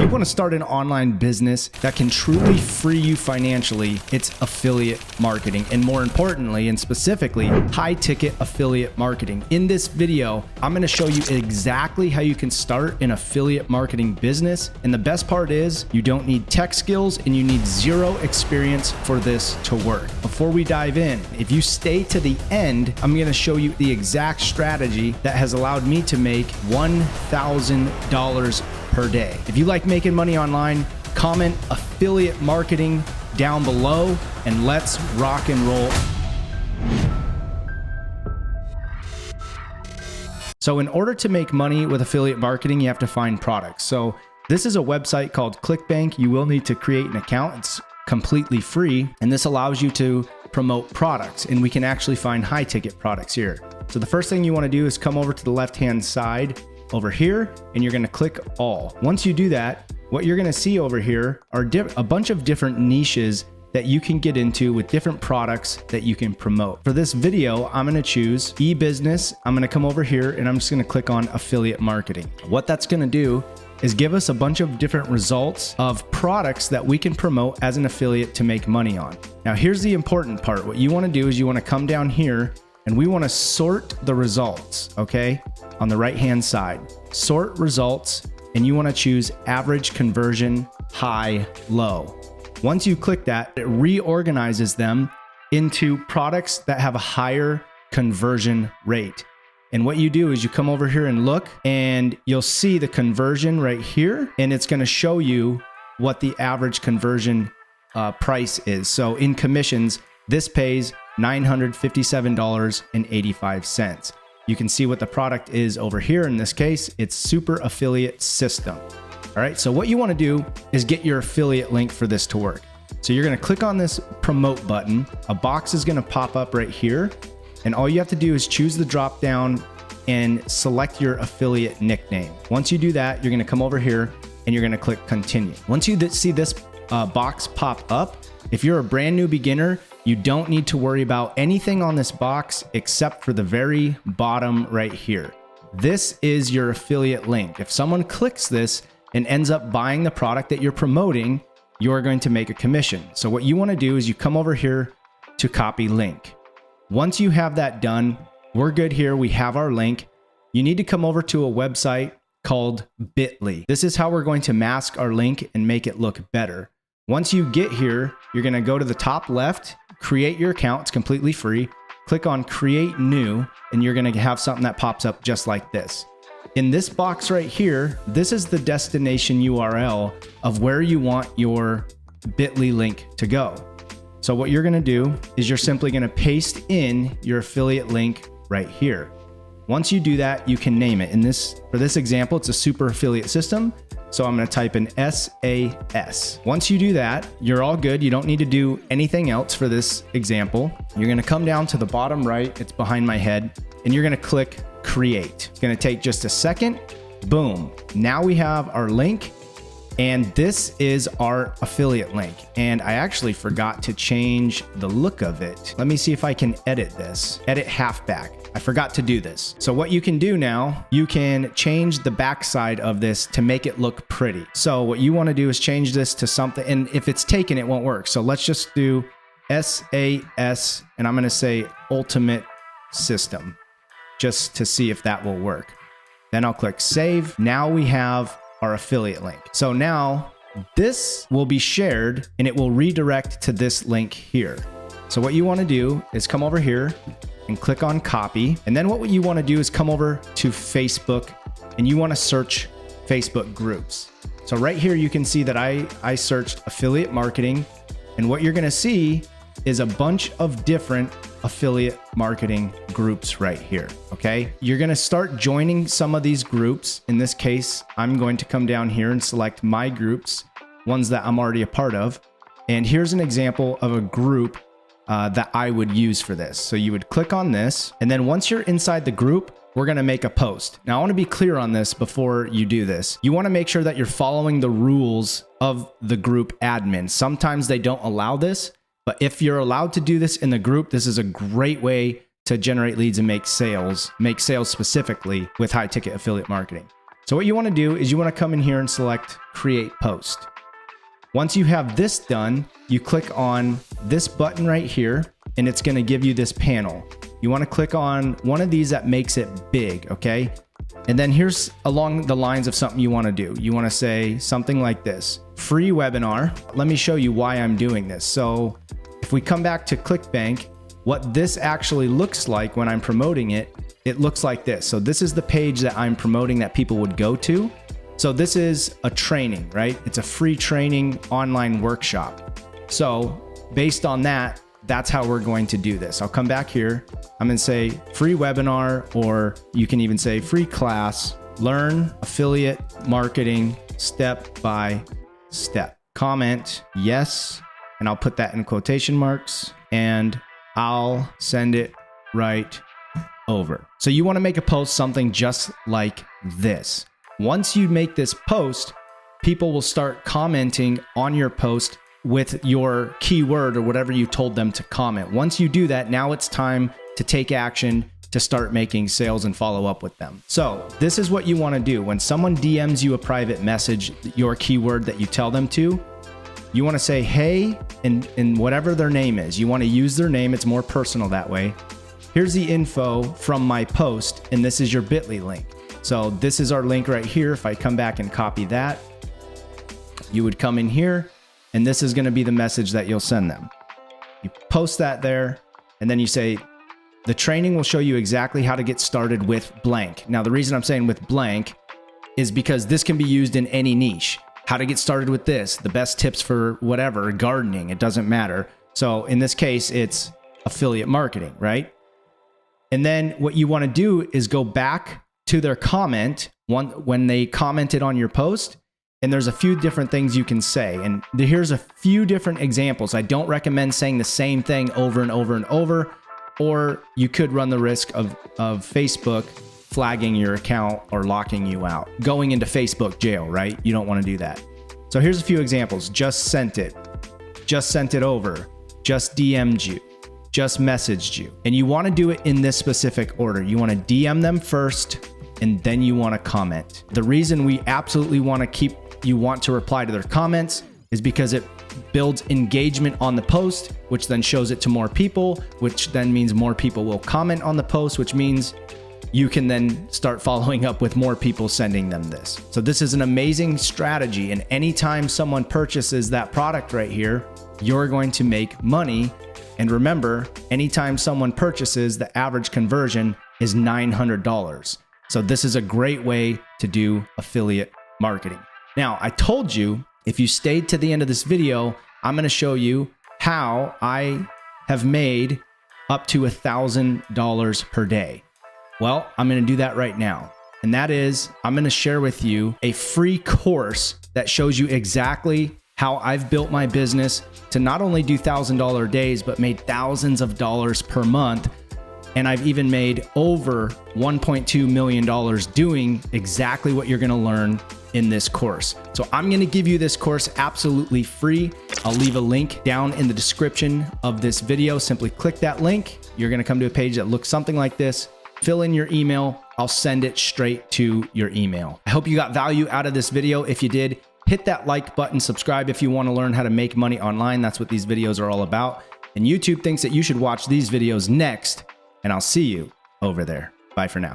you want to start an online business that can truly free you financially, it's affiliate marketing. And more importantly, and specifically, high ticket affiliate marketing. In this video, I'm going to show you exactly how you can start an affiliate marketing business. And the best part is you don't need tech skills and you need zero experience for this to work. Before we dive in, if you stay to the end, I'm going to show you the exact strategy that has allowed me to make $1,000 per day. If you like making money online, comment affiliate marketing down below and let's rock and roll. So in order to make money with affiliate marketing, you have to find products. So this is a website called ClickBank. You will need to create an account. It's completely free. And this allows you to promote products, and we can actually find high ticket products here. So the first thing you want to do is come over to the left-hand side over here, and you're going to click all. Once you do that, what you're going to see over here are a bunch of different niches that you can get into with different products that you can promote. For this video, I'm going to choose e-business. I'm going to come over here and I'm just going to click on affiliate marketing. What that's going to do is give us a bunch of different results of products that we can promote as an affiliate to make money on. Now, here's the important part. What you want to do is you want to come down here and we want to sort the results, okay? On the right-hand side, sort results, and you want to choose average conversion, high, low. Once you click that, it reorganizes them into products that have a higher conversion rate. And what you do is you come over here and look, and you'll see the conversion right here, and it's going to show you what the average conversion price is. So in commissions, this pays $957.85. You can see what the product is over here. In this case, it's Super Affiliate System. All right, so what you want to do is get your affiliate link for this to work. So you're going to click on this promote button. A box is going to pop up right here. And all you have to do is choose the drop down and select your affiliate nickname. Once you do that, you're going to come over here and you're going to click continue. Once you see this box pop up, if you're a brand new beginner, you don't need to worry about anything on this box except for the very bottom right here. This is your affiliate link. If someone clicks this and ends up buying the product that you're promoting, you're going to make a commission. So what you want to do is you come over here to copy link. Once you have that done, we're good here. We have our link. You need to come over to a website called Bitly. This is how we're going to mask our link and make it look better. Once you get here, you're going to go to the top left, create your account. It's completely free. Click on create new, and you're going to have something that pops up just like this. In this box right here, this is the destination URL of where you want your Bitly link to go. So what you're going to do is you're simply going to paste in your affiliate link right here. Once you do that, you can name it. For this example, it's a Super Affiliate System. So I'm going to type in SAS. Once you do that, you're all good. You don't need to do anything else for this example. You're going to come down to the bottom right. It's behind my head, and you're going to click create. It's going to take just a second. Boom. Now we have our link. And this is our affiliate link. And I actually forgot to change the look of it. Let me see if I can edit this. Edit halfback. I forgot to do this. So what you can do now, you can change the backside of this to make it look pretty. So what you want to do is change this to something, and if it's taken, it won't work. So let's just do SAS, and I'm going to say Ultimate System, just to see if that will work. Then I'll click save. Now we have our affiliate link. So now this will be shared and it will redirect to this link here. So what you want to do is come over here and click on copy. And then what you want to do is come over to Facebook and you want to search Facebook groups. So right here, you can see that I searched affiliate marketing, and what you're going to see is a bunch of different affiliate marketing groups right here. Okay. You're going to start joining some of these groups. In this case, I'm going to come down here and select my groups, ones that I'm already a part of. And here's an example of a group that I would use for this. So you would click on this, and then once you're inside the group, we're going to make a post. Now I want to be clear on this before you do this. You want to make sure that you're following the rules of the group admin. Sometimes they don't allow this, but if you're allowed to do this in the group, this is a great way to generate leads and make sales specifically with high ticket affiliate marketing. So what you want to do is you want to come in here and select create post. Once you have this done, you click on this button right here and it's going to give you this panel. You want to click on one of these that makes it big, okay? And then here's along the lines of something you want to do. You want to say something like this, free webinar. Let me show you why I'm doing this. So if we come back to ClickBank, what this actually looks like when I'm promoting it, it looks like this. So this is the page that I'm promoting that people would go to. So this is a training, right? It's a free training online workshop. So based on that, that's how we're going to do this. I'll come back here. I'm going to say free webinar, or you can even say free class, learn affiliate marketing step by step. Comment yes, and I'll put that in quotation marks, and I'll send it right over. So you want to make a post something just like this. Once you make this post, people will start commenting on your post with your keyword or whatever you told them to comment. Once you do that, now it's time to take action to start making sales and follow up with them. So this is what you want to do. When someone DMs you a private message, your keyword that you tell them to, you want to say, hey, and whatever their name is. You want to use their name. It's more personal that way. Here's the info from my post, and this is your Bitly link. So this is our link right here. If I come back and copy that, you would come in here, and this is going to be the message that you'll send them. You post that there, and then you say, the training will show you exactly how to get started with blank. Now, the reason I'm saying with blank is because this can be used in any niche. How to get started with this, the best tips for whatever, gardening, it doesn't matter. So in this case, it's affiliate marketing, right? And then what you want to do is go back to their comment when they commented on your post. And there's a few different things you can say. And here's a few different examples. I don't recommend saying the same thing over and over and over, or you could run the risk of Facebook flagging your account or locking you out, going into Facebook jail, right? You don't want to do that. So here's a few examples. Just sent it over, just DM'd you, just messaged you. And you want to do it in this specific order. You want to DM them first, and then you want to comment. The reason we absolutely want to reply to their comments is because it builds engagement on the post, which then shows it to more people, which then means more people will comment on the post, which means you can then start following up with more people sending them this. So this is an amazing strategy. And anytime someone purchases that product right here, you're going to make money. And remember, anytime someone purchases, the average conversion is $900. So this is a great way to do affiliate marketing. Now, I told you, if you stayed to the end of this video, I'm going to show you how I have made up to $1,000 per day. Well, I'm going to do that right now. And that is, I'm going to share with you a free course that shows you exactly how I've built my business to not only do $1,000 days, but made thousands of dollars per month. And I've even made over $1.2 million doing exactly what you're going to learn in this course. So I'm going to give you this course absolutely free. I'll leave a link down in the description of this video. Simply click that link. You're going to come to a page that looks something like this. Fill in your email. I'll send it straight to your email. I hope you got value out of this video. If you did, hit that like button, subscribe if you want to learn how to make money online. That's what these videos are all about. And YouTube thinks that you should watch these videos next, and I'll see you over there. Bye for now.